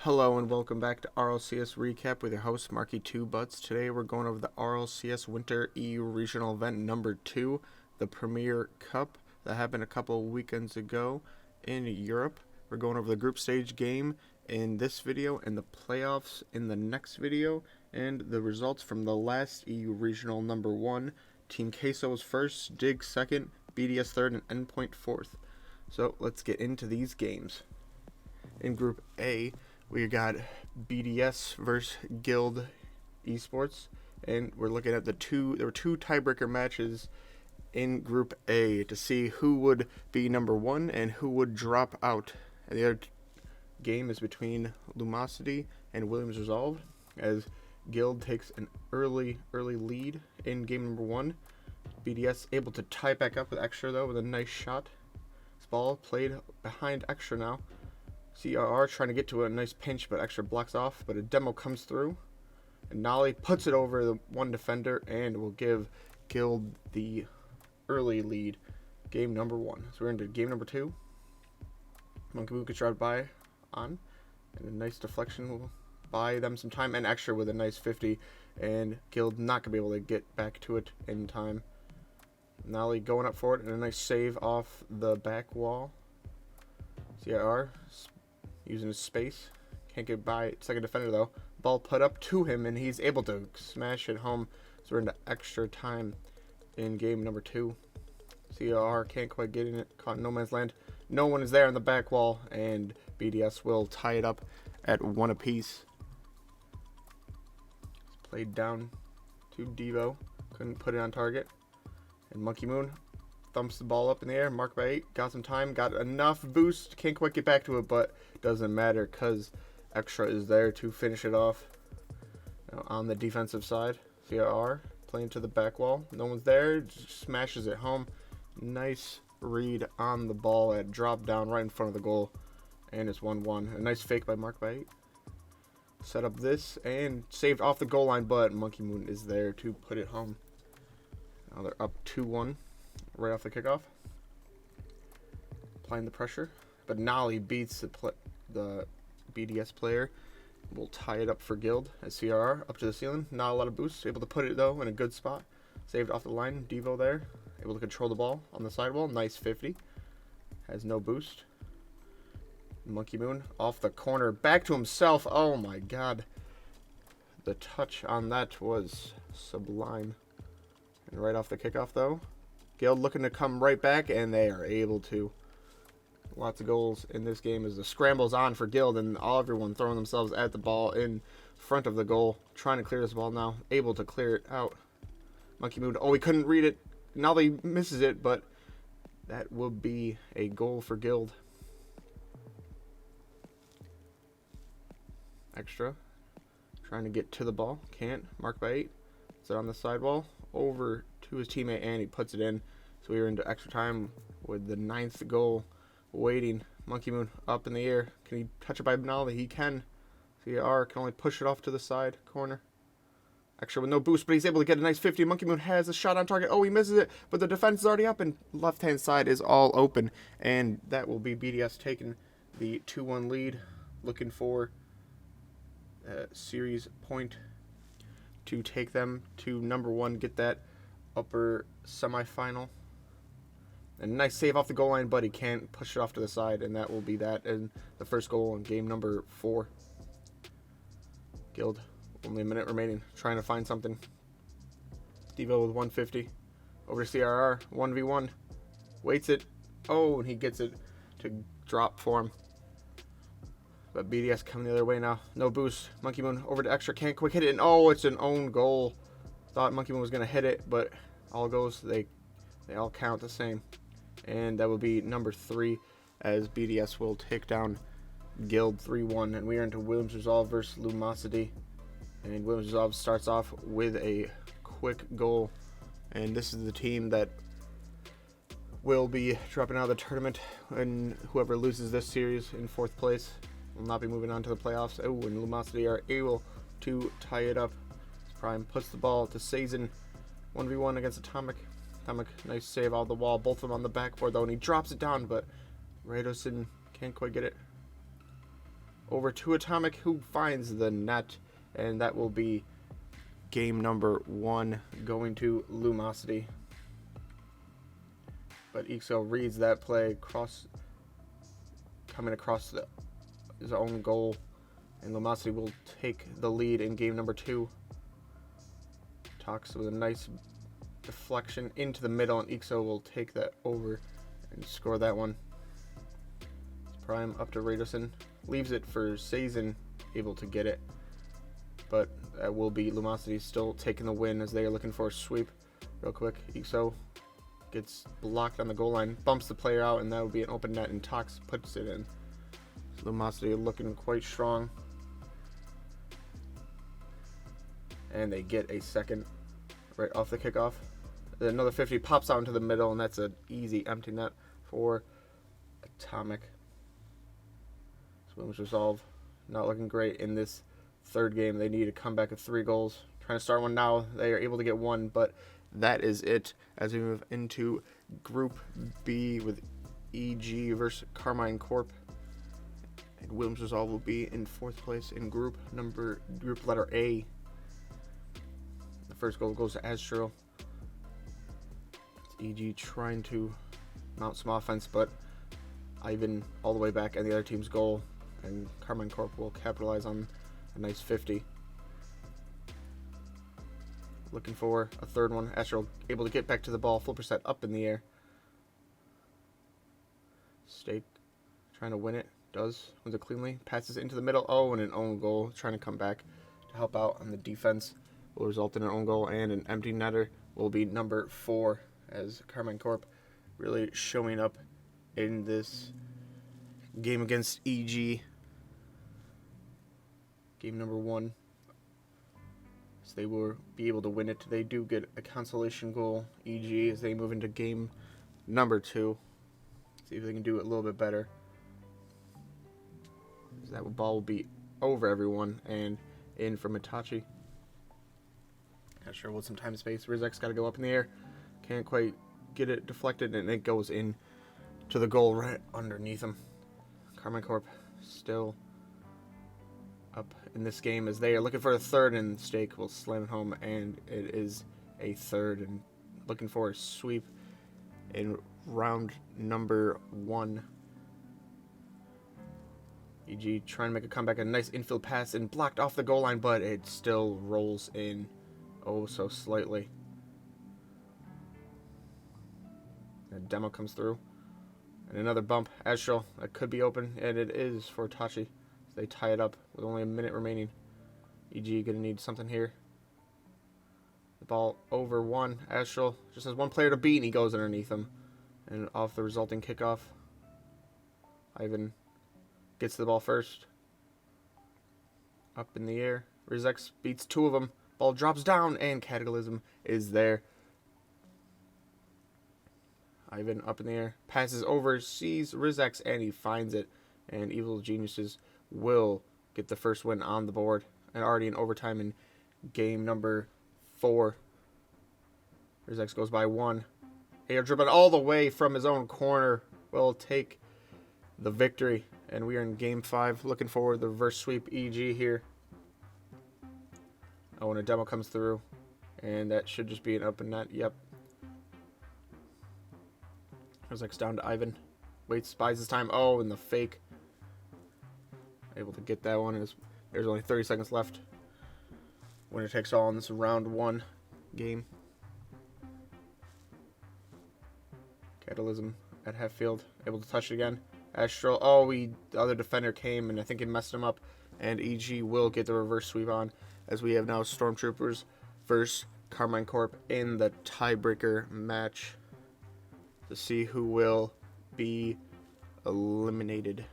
Hello and welcome back to RLCS Recap with your host Marky2Butts. Today we're going over the RLCS Winter EU Regional Event number 2, the Premier Cup that happened a couple weekends ago in Europe. We're going over the group stage game in this video and the playoffs in the next video and the results from the last EU Regional number 1. Team Queso was first, Dig second, BDS third, and Endpoint fourth. So let's get into these games. In Group A, we got BDS versus Guild Esports, and we're looking at there were two tiebreaker matches in Group A to see who would be number 1 and who would drop out. And the other game is between Lumosity and Williams Resolve, as Guild takes an early lead in game number 1. BDS able to tie back up with Extra though with a nice shot. This ball played behind Extra now. CRR trying to get to a nice pinch, but Extra blocks off, but a demo comes through, and Navi puts it over the one defender and will give Guild the early lead. Game number 1. So we're into game number 2. Monkey Moon gets right by on, and a nice deflection will buy them some time, and Extra with a nice 50, and Guild not going to be able to get back to it in time. Navi going up for it, and a nice save off the back wall. CRR using his space. Can't get by second defender though. Ball put up to him and he's able to smash it home. So we're into extra time in game number 2. CR can't quite get in it. Caught in no man's land. No one is there on the back wall, and BDS will tie it up at 1 apiece. It's played down to Devo. Couldn't put it on target. And Monkey Moon thumps the ball up in the air, marked by 8, got some time, got enough boost, can't quite get back to it, but doesn't matter because Extra is there to finish it off. Now on the defensive side, CR playing to the back wall, no one's there, just smashes it home. Nice read on the ball at drop down right in front of the goal, and it's 1-1. A nice fake by marked by 8. Set up this and saved off the goal line, but Monkey Moon is there to put it home. Now they're up 2-1. Right off the kickoff, applying the pressure, but Navi beats the BDS player. Will tie it up for Guild as CRR up to the ceiling. Not a lot of boost, able to put it though in a good spot. Saved off the line. Devo there, able to control the ball on the sidewall. Nice 50. Has no boost. Monkey Moon off the corner, back to himself. Oh my God, the touch on that was sublime. And right off the kickoff though, Guild looking to come right back, and they are able to. Lots of goals in this game as the scramble's on for Guild, and everyone throwing themselves at the ball in front of the goal. Trying to clear this ball now. Able to clear it out. Monkey Moon. Oh, he couldn't read it. Now he misses it, but that will be a goal for Guild. Extra. Trying to get to the ball. Can't. Marked by 8. It's on the sidewall. Over to his teammate, and he puts it in. So we are into extra time with the 9th goal waiting. Monkey Moon up in the air. Can he touch it by Navi? He can. CR can only push it off to the side corner. Extra with no boost, but he's able to get a nice 50. Monkey Moon has a shot on target. Oh, he misses it, but the defense is already up, and left-hand side is all open. And that will be BDS taking the 2-1 lead. Looking for a series point to take them to number 1, get that upper semifinal. A nice save off the goal line, but he can't push it off to the side, and that will be that in the first goal in game number 4. Guild, only a minute remaining, trying to find something. Devo with 150. Over to CRR, 1v1. Waits it. Oh, and he gets it to drop for him. But BDS coming the other way now. No boost. Monkey Moon over to Extra. Can't quick hit it. And oh, it's an own goal. Thought Monkey Moon was going to hit it, but all goes, they all count the same. And that will be number 3 as BDS will take down Guild 3-1. And we are into Williams Resolve versus Lumosity. And Williams Resolve starts off with a quick goal. And this is the team that will be dropping out of the tournament. And whoever loses this series in 4th place will not be moving on to the playoffs. Oh, and Lumosity are able to tie it up. Prime puts the ball to Sazin. 1v1 against Atomic. Atomic, nice save off the wall. Both of them on the backboard though, and he drops it down, but Radosin can't quite get it. over to Atomic, who finds the net, and that will be game number 1 going to Lumosity. But EXO reads that play, coming across his own goal, and Lumosity will take the lead in game number 2. Tox with a nice deflection into the middle, and EXO will take that over and score that one. Prime up to Radoson, leaves it for Sazin, able to get it, but that will be Lumosity still taking the win as they are looking for a sweep. Real quick, EXO gets blocked on the goal line, bumps the player out, and that will be an open net, and Tox puts it in. So Lumosity looking quite strong, and they get a second right off the kickoff. Then another 50 pops out into the middle, and that's an easy empty net for Atomic. Swims resolve, not looking great in this third game. They need a comeback of 3 goals. Trying to start one now. They are able to get one, but that is it as we move into Group B with EG versus Carnation Corp. And Williams Resolve will be in 4th place in group letter A. The first goal goes to Astral. It's EG trying to mount some offense, but Ivan all the way back at the other team's goal, and Carnation Corp will capitalize on a nice 50. Looking for a third one. Astral able to get back to the ball, flipper set up in the air. Stake trying to win it. Does. Wins it cleanly. Passes into the middle. Oh, and an own goal. Trying to come back to help out on the defense. Will result in an own goal, and an empty netter will be number 4 as Carnation Corp really showing up in this game against EG. Game number 1. So they will be able to win it. They do get a consolation goal, EG, as they move into game number 2. See if they can do it a little bit better. So that ball will be over everyone and in from Itachi. Not sure what some time and space. Rizek's got to go up in the air. Can't quite get it deflected, and it goes in to the goal right underneath him. Carnation Corp still up in this game as they are looking for a third, and Stake will slam it home, and it is a third, and looking for a sweep in round number 1. EG trying to make a comeback, a nice infield pass, and blocked off the goal line, but it still rolls in oh so slightly. A demo comes through, and another bump. Astral, that could be open, and it is for Tachi. They tie it up with only a minute remaining. EG gonna need something here. The ball over 1. Astral just has one player to beat, and he goes underneath him. And off the resulting kickoff, Ivan gets the ball first. Up in the air. Rizex beats 2 of them. Ball drops down, and Cataclysm is there. Ivan up in the air. Passes over, sees Rizex, and he finds it. And Evil Geniuses will get the first win on the board, and already in overtime in game number 4. Rizex goes by 1. Air dribbling all the way from his own corner will take the victory, and we are in game 5. Looking forward to the reverse sweep EG here. Oh, and a demo comes through, and that should just be an open net. Yep. Rizex down to Ivan. Waits, buys his time. Oh, and the fake. Able to get that one as there's only 30 seconds left. Winner takes all in this round 1 game. Catalysm at half field, able to touch it again. Astral, the other defender came, and I think it messed him up. And EG will get the reverse sweep on, as we have now Stormtroopers versus Carnation Corp in the tiebreaker match to see who will be eliminated.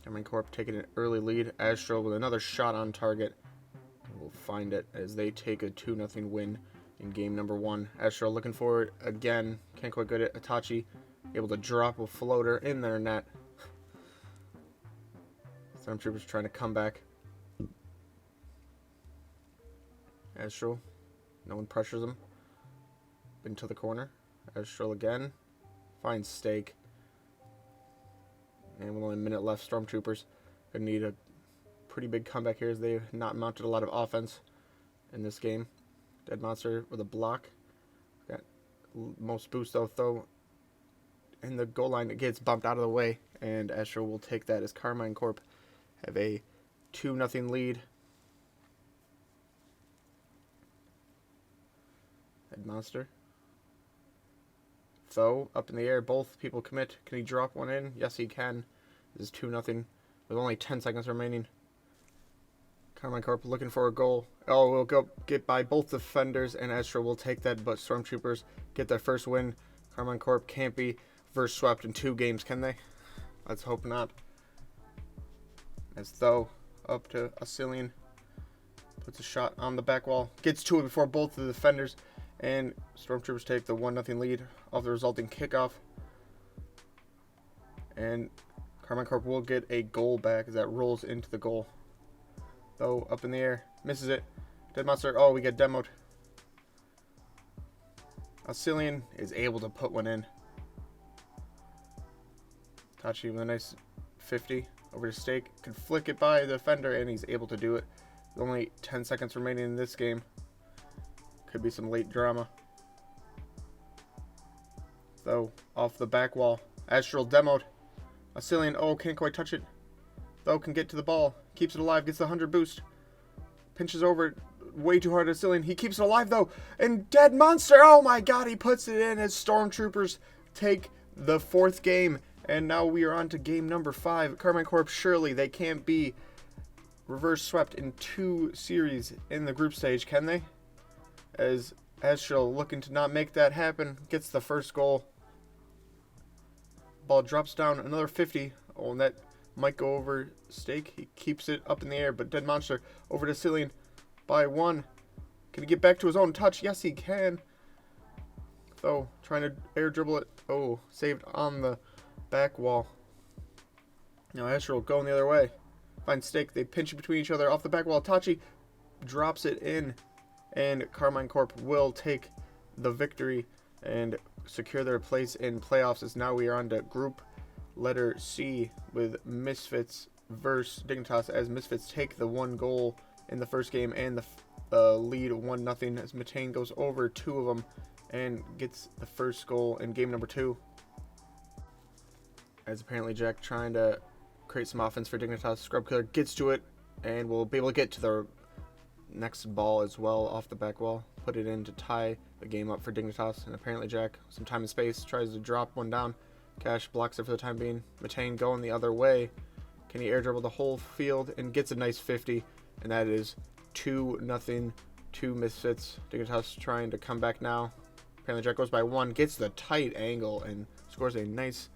Carnation Corp taking an early lead. Astral with another shot on target. We'll find it as they take a 2-0 win in game number 1. Astral looking for it again. Can't quite get it. Itachi able to drop a floater in their net. Stormtroopers trying to come back. Astral. No one pressures him. Into the corner. Astral again. Fine stake. And with only a minute left, Stormtroopers gonna need a pretty big comeback here as they've not mounted a lot of offense in this game. Dead Monster with a block. Got most boost though in the goal line. It gets bumped out of the way, and Astral will take that as Carmine Corp have a 2-0 lead. Dead Monster. Though, up in the air, both people commit. Can he drop one in? Yes, he can. This is 2-0 with only 10 seconds remaining. Carmine Corp looking for a goal. Oh, we'll go get by both defenders, and Astral will take that, but Stormtroopers get their first win. Carmine Corp can't be verse swept in 2 games, can they? Let's hope not. As Though up to Asilian. Puts a shot on the back wall. Gets to it before both of the defenders. And Stormtroopers take the 1-0 lead off the resulting kickoff. And Carmine Corp will get a goal back as that rolls into the goal. Though up in the air. Misses it. Dead Monster. Oh, we get demoed. Asilian is able to put one in. Tachi with a nice 50 over to stake. Can flick it by the defender, and he's able to do it. Only 10 seconds remaining in this game. Could be some late drama. Though off the back wall. Astral demoed. Asilian, oh, can't quite touch it. Though can get to the ball. Keeps it alive. Gets the 100 boost. Pinches over way too hard at Asilian. He keeps it alive, though. And Dead Monster, oh my god, he puts it in as Stormtroopers take the 4th game. And now we are on to game number 5. Carmine Corp, surely they can't be reverse swept in 2 series in the group stage, can they? As Astral, looking to not make that happen, gets the first goal. Ball drops down, another 50. Oh, and that might go over stake. He keeps it up in the air, but Dead Monster over to Cillian by 1. Can he get back to his own touch? Yes, he can. Though, trying to air dribble it. Oh, saved on the back wall. Now Astral going the other way. Find stake. They pinch it between each other off the back wall. Tachi drops it in. And Carmine Corp will take the victory and secure their place in playoffs, as now we are on to group letter C with Misfits versus Dignitas, as Misfits take the 1 goal in the first game and the lead 1-0 as Matane goes over 2 of them and gets the first goal in game number 2. As apparently Jack trying to create some offense for Dignitas. Scrub Killer gets to it and will be able to get to the next ball as well off the back wall. Put it in to tie the game up for Dignitas. And apparently Jack, some time and space, tries to drop one down. Cash blocks it for the time being. Matane going the other way. Can he air dribble the whole field and gets a nice 50? And that is 2-0 to Misfits. Dignitas trying to come back now. Apparently Jack goes by 1, gets the tight angle and scores a nice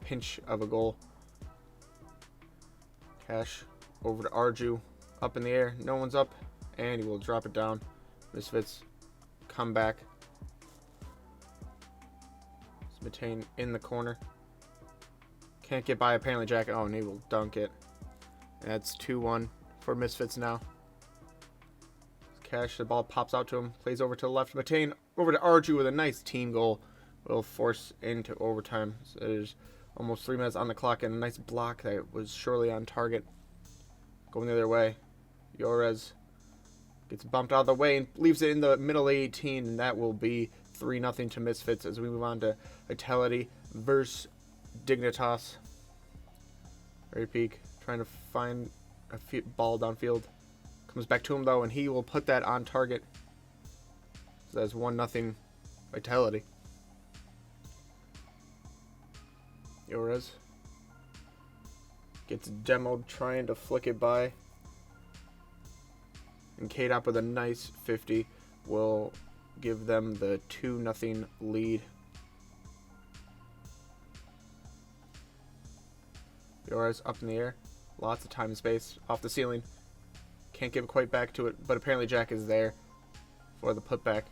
pinch of a goal. Cash over to Arju. Up in the air. No one's up. And he will drop it down. Misfits come back. Matane in the corner. Can't get by apparently Jack. Oh, and he will dunk it. And that's 2-1 for Misfits now. Cash, the ball pops out to him. Plays over to the left. Matane over to Arju with a nice team goal. Will force into overtime. So there's almost 3 minutes on the clock and a nice block that was surely on target. Going the other way. Yorez gets bumped out of the way and leaves it in the middle 18, and that will be 3-0 to Misfits as we move on to Vitality versus Dignitas. Very peak, trying to find a ball downfield. Comes back to him though, and he will put that on target. So that's 1-0 Vitality. Yorez gets demoed trying to flick it by. And K-Dop with a nice 50 will give them the 2-0 lead. Yorez up in the air. Lots of time and space off the ceiling. Can't give it quite back to it, but apparently Jack is there for the putback.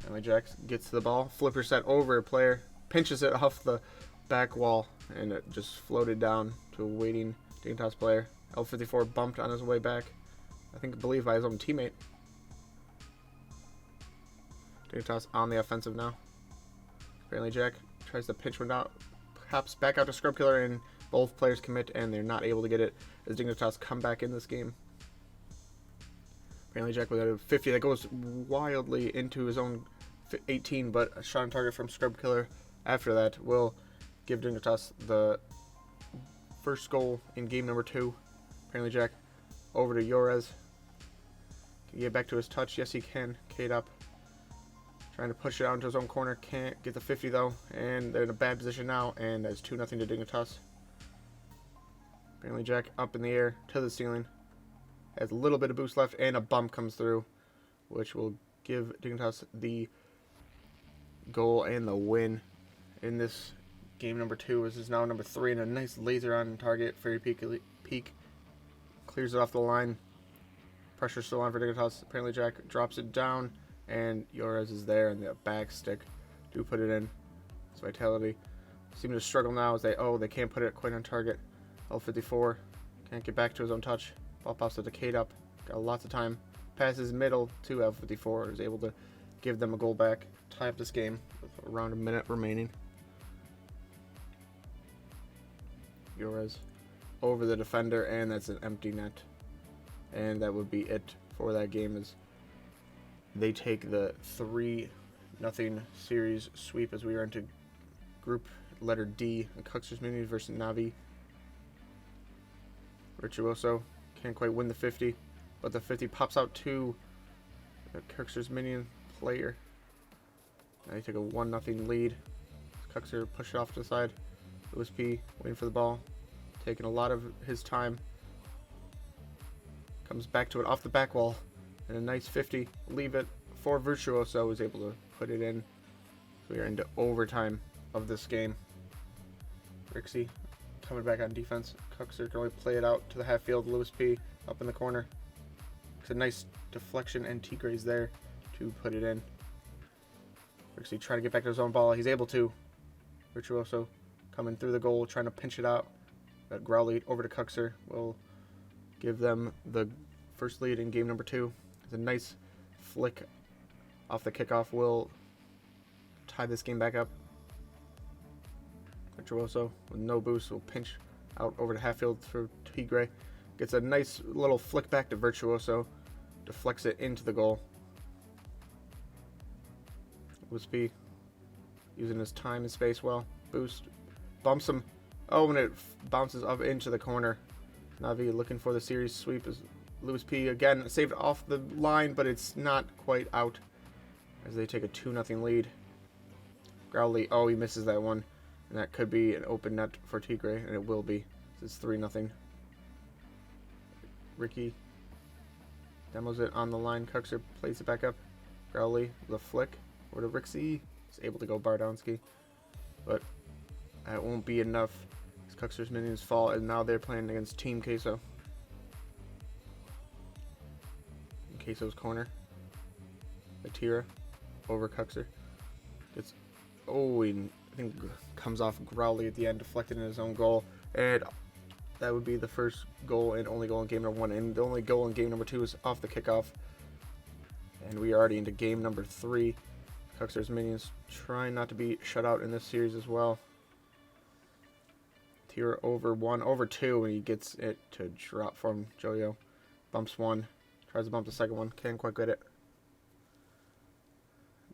Emily Jack gets to the ball. Flipper set over a player. Pinches it off the back wall, and it just floated down to a waiting Dignitas player. L54 bumped on his way back. I believe by his own teammate. Dignitas on the offensive now. Apparently Jack tries to pinch one out, hops back out to Scrub Killer, and both players commit, and they're not able to get it as Dignitas come back in this game. Apparently Jack with a 50 that goes wildly into his own 18, but a shot on target from Scrub Killer after that will give Dignitas the first goal in game number 2. Apparently Jack over to Yorez. Can he get back to his touch? Yes, he can. Kate up. Trying to push it out into his own corner. Can't get the 50 though. And they're in a bad position now. And that's 2-0 to Dignitas. Apparently Jack up in the air to the ceiling. Has a little bit of boost left. And a bump comes through, which will give Dignitas the goal and the win in this game number 2. This is now number 3. And a nice laser on target. Fairy Peak. Clears it off the line. Pressure still on for Dignitas. Apparently Jack drops it down, and Yorez is there, and the back stick do put it in. It's Vitality. Seem to struggle now as they can't put it quite on target. L54 can't get back to his own touch. Ball pops to Kate up. Got lots of time. Passes middle to L54. Is able to give them a goal back. Tie up this game with around a minute remaining. Yorez over the defender, and that's an empty net. And that would be it for that game, as they take the 3-0 series sweep as we are into group letter D. Cuxter's Minions versus Navi. Virtuoso can't quite win the 50, but the 50 pops out to the Cuxter's Minion player. Now they take a 1-0 lead. Cuxter push it off to the side. Lewis P waiting for the ball, taking a lot of his time. Comes back to it off the back wall. And a nice 50. Leave it for Virtuoso, is able to put it in. So we are into overtime of this game. Rixie coming back on defense. Cuxter can only play it out to the half field. Lewis P up in the corner. It's a nice deflection, and Tigre's there to put it in. Rixie trying to get back to his own ball. He's able to. Virtuoso coming through the goal, trying to pinch it out. Got Growly over to Cuxter. Will give them the first lead in game number 2. It's a nice flick off the kickoff. Will tie this game back up. Virtuoso with no boost will pinch out over to half field through Tigre. Gets a nice little flick back to Virtuoso. Deflects it into the goal. Wispy using his time and space well. Boost. Bumps him. Oh, and it bounces up into the corner. Navi looking for the series sweep as Lewis P again saved off the line, but it's not quite out as they take a 2-0 lead. Growly, he misses that one, and that could be an open net for Tigre, and it will be. This is 3-0. Ricky demos it on the line. Cuxter plays it back up. Growly, the flick over to Rixie. He's able to go Bardowski, but that won't be enough. Cuxter's Minions fall, and now they're playing against Team Queso. In Queso's corner. Atira over Cuxter. Gets, he I think comes off Growly at the end, deflected in his own goal. And that would be the first goal and only goal in game number 1. And the only goal in game number 2 is off the kickoff. And we are already into game number 3. Cuxter's Minions trying not to be shut out in this series as well. Tira over 2, and he gets it to drop from Joyo. Bumps 1. Tries to bump the second one. Can't quite get it.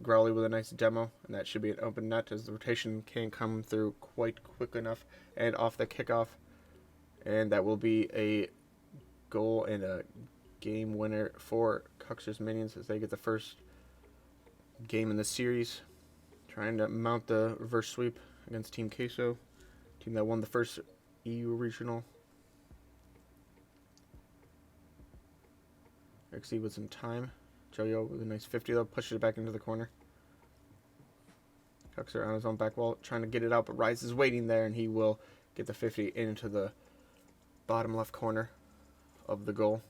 Growly with a nice demo, and that should be an open net as the rotation can't come through quite quick enough. And off the kickoff. And that will be a goal and a game winner for Cuxter's Minions as they get the first game in the series. Trying to mount the reverse sweep against Team Queso. Team that won the first EU regional. Rixie with some time. Joyo with a nice 50 though, pushes it back into the corner. Cuxter on his own back wall, trying to get it out, but Rise is waiting there, and he will get the 50 into the bottom left corner of the goal.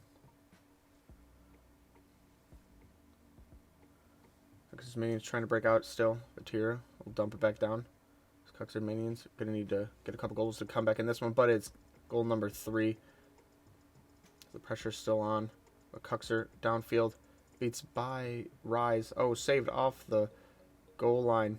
Cuxter's Minions trying to break out still. Atira will dump it back down. Cuxter Minions going to need to get a couple goals to come back in this one, but it's goal number 3. The pressure's still on. But Cuxter downfield beats by Rise. Saved off the goal line.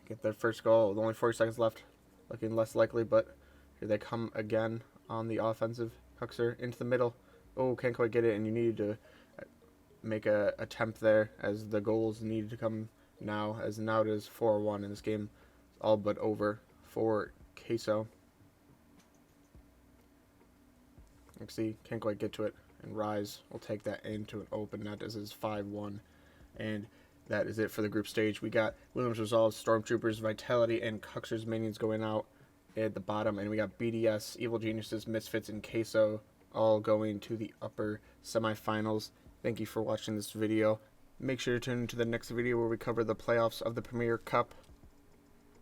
get their first goal with only 40 seconds left. Looking less likely, but here they come again on the offensive. Huxer into the middle. Oh, can't quite get it, and you need to make a attempt there as the goals need to come now, as now it is 4-1 in this game. It's all but over for Queso. You can see, can't quite get to it, and Rise will take that into an open net as it's 5-1. And that is it for the group stage. We got Williams Resolve, Stormtroopers, Vitality, and Huxer's minions going out at the bottom, and we got BDS, Evil Geniuses, Misfits, and Queso all going to the upper semifinals. Thank you for watching this video. Make sure to tune into the next video where we cover the playoffs of the Premier Cup.